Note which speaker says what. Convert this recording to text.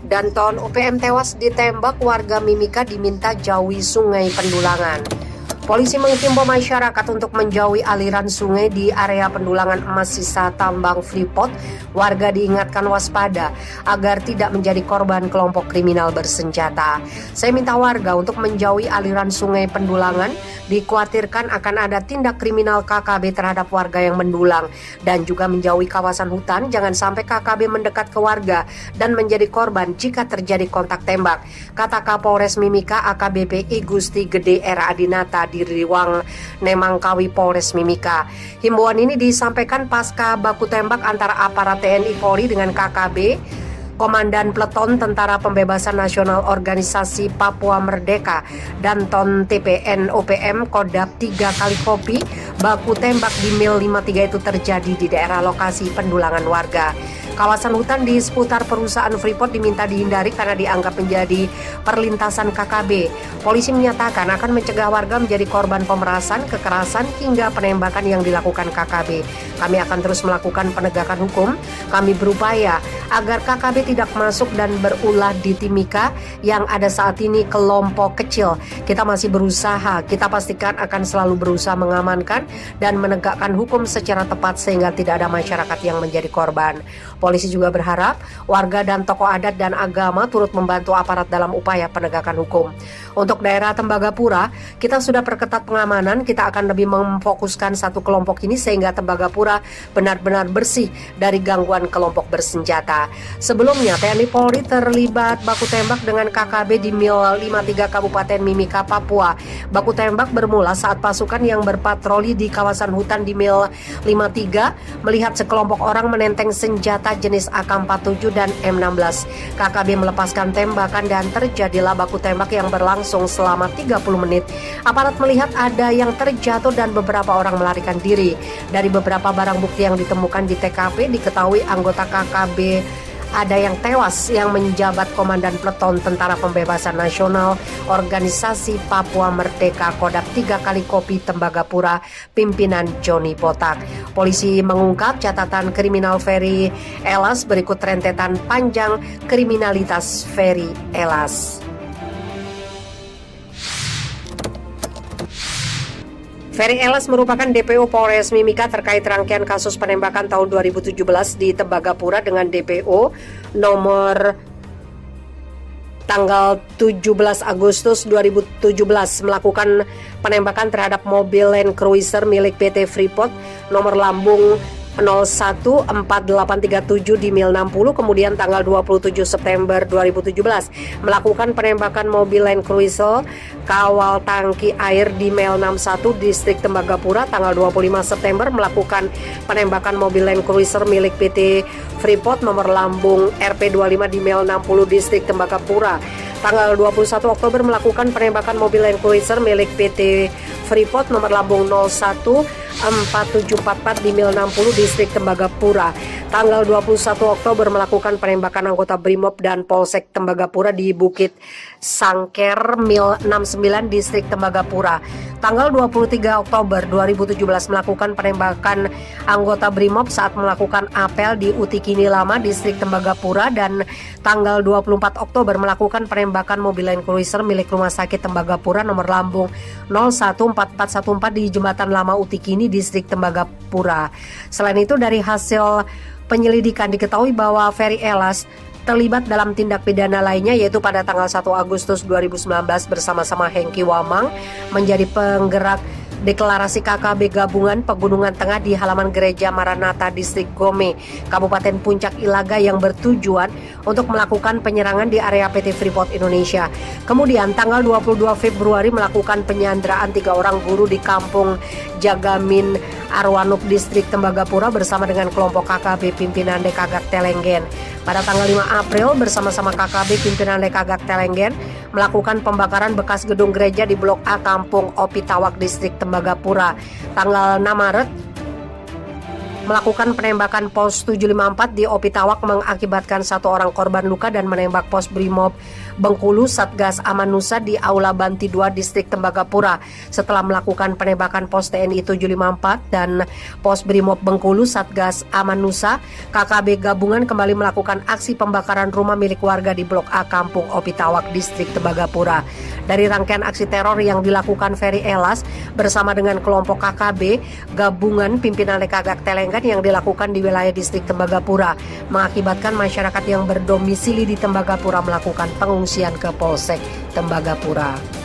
Speaker 1: Danton UPM tewas ditembak, warga Mimika diminta jauhi sungai Pendulangan. Polisi menghimbau masyarakat untuk menjauhi aliran sungai di area pendulangan emas sisa tambang Freeport. Warga diingatkan waspada agar tidak menjadi korban kelompok kriminal bersenjata. Saya minta warga untuk menjauhi aliran sungai Pendulangan. Dikhawatirkan akan ada tindak kriminal KKB terhadap warga yang mendulang, dan juga menjauhi kawasan hutan. Jangan sampai KKB mendekat ke warga dan menjadi korban jika terjadi kontak tembak, kata Kapolres Mimika AKBP I Gusti Gede R Adinata di Riwang Nemangkawi Polres Mimika. Himbauan ini disampaikan pasca baku tembak antara aparat TNI Polri dengan KKB. Komandan Peleton Tentara Pembebasan Nasional Organisasi Papua Merdeka Danton TPN OPM Kodap 3 kali kopi. Baku tembak di Mil 53 itu terjadi di daerah lokasi pendulangan warga. Kawasan hutan di seputar perusahaan Freeport diminta dihindari karena dianggap menjadi perlintasan KKB. Polisi menyatakan akan mencegah warga menjadi korban pemerasan, kekerasan, hingga penembakan yang dilakukan KKB. Kami akan terus melakukan penegakan hukum. Kami berupaya agar KKB tidak masuk dan berulah di Timika yang ada saat ini kelompok kecil. Kita masih berusaha, kita pastikan akan selalu berusaha mengamankan dan menegakkan hukum secara tepat sehingga tidak ada masyarakat yang menjadi korban. Polisi juga berharap warga dan tokoh adat dan agama turut membantu aparat dalam upaya penegakan hukum. Untuk daerah Tembagapura, kita sudah perketat pengamanan. Kita akan lebih memfokuskan satu kelompok ini sehingga Tembagapura benar-benar bersih dari gangguan kelompok bersenjata. Sebelumnya, TNI Polri terlibat baku tembak dengan KKB di Mil 53 Kabupaten Mimika, Papua. Baku tembak bermula saat pasukan yang berpatroli di kawasan hutan di Mil 53 melihat sekelompok orang menenteng senjata jenis AK-47 dan M16. KKB melepaskan tembakan dan terjadilah baku tembak yang berlangsung selama 30 menit. Aparat melihat ada yang terjatuh dan beberapa orang melarikan diri. Dari beberapa barang bukti yang ditemukan di TKP, diketahui anggota KKB ada yang tewas yang menjabat Komandan Peleton Tentara Pembebasan Nasional Organisasi Papua Merdeka Kodap 3 kali kopi Tembagapura, pimpinan Joni Botak. Polisi mengungkap catatan kriminal Ferry Elas berikut rentetan panjang kriminalitas Ferry Elas. Ferry Elas merupakan DPO Polres Mimika terkait rangkaian kasus penembakan tahun 2017 di Tembagapura dengan DPO nomor tanggal 17 Agustus 2017 melakukan penembakan terhadap mobil Land Cruiser milik PT Freeport nomor lambung 014837 di Mil 60. Kemudian tanggal 27 September 2017 melakukan penembakan mobil Land Cruiser kawal tangki air di Mil 61 distrik Tembagapura. Tanggal 25 September melakukan penembakan mobil Land Cruiser milik PT Freeport nomor lambung RP25 di Mil 60 distrik Tembagapura. Tanggal 21 Oktober melakukan penembakan mobil Land Cruiser milik PT Freeport nomor lambung 014744 di Mil 60 distrik Tembagapura. Tanggal 21 Oktober melakukan penembakan anggota Brimob dan Polsek Tembagapura di Bukit Sangker Mil 69 distrik Tembagapura. Tanggal 23 Oktober 2017 melakukan penembakan anggota Brimob saat melakukan apel di Utikini Lama distrik Tembagapura, dan tanggal 24 Oktober melakukan penembakan mobil Land Cruiser milik Rumah Sakit Tembagapura nomor lambung 014414 di Jembatan Lama Utikini distrik Tembagapura. Selain itu, dari hasil penyelidikan diketahui bahwa Ferry Elas terlibat dalam tindak pidana lainnya, yaitu pada tanggal 1 Agustus 2019 bersama-sama Hengki Wamang menjadi penggerak deklarasi KKB gabungan Pegunungan Tengah di halaman Gereja Maranatha Distrik Gome, Kabupaten Puncak Ilaga, yang bertujuan untuk melakukan penyerangan di area PT Freeport Indonesia. Kemudian tanggal 22 Februari melakukan penyanderaan 3 orang guru di Kampung Jagamin Arwanuk Distrik Tembagapura bersama dengan kelompok KKB pimpinan Lekagak Telenggen. Pada tanggal 5 April bersama-sama KKB pimpinan Lekagak Telenggen melakukan pembakaran bekas gedung gereja di Blok A Kampung Opitawak Distrik Tembagapura. Tanggal 6 Maret melakukan penembakan pos 754 di Opitawak mengakibatkan 1 orang korban luka dan menembak pos Brimob Bengkulu Satgas Amanusa di Aula Banti 2 Distrik Tembagapura. Setelah melakukan penembakan pos TNI 754 dan pos Brimob Bengkulu Satgas Amanusa, KKB gabungan kembali melakukan aksi pembakaran rumah milik warga di Blok A Kampung Opitawak Distrik Tembagapura. Dari rangkaian aksi teror yang dilakukan Ferry Elas bersama dengan kelompok KKB gabungan pimpinan Lekagak Telenggan yang dilakukan di wilayah distrik Tembagapura mengakibatkan masyarakat yang berdomisili di Tembagapura melakukan pengungsian ke Polsek Tembagapura.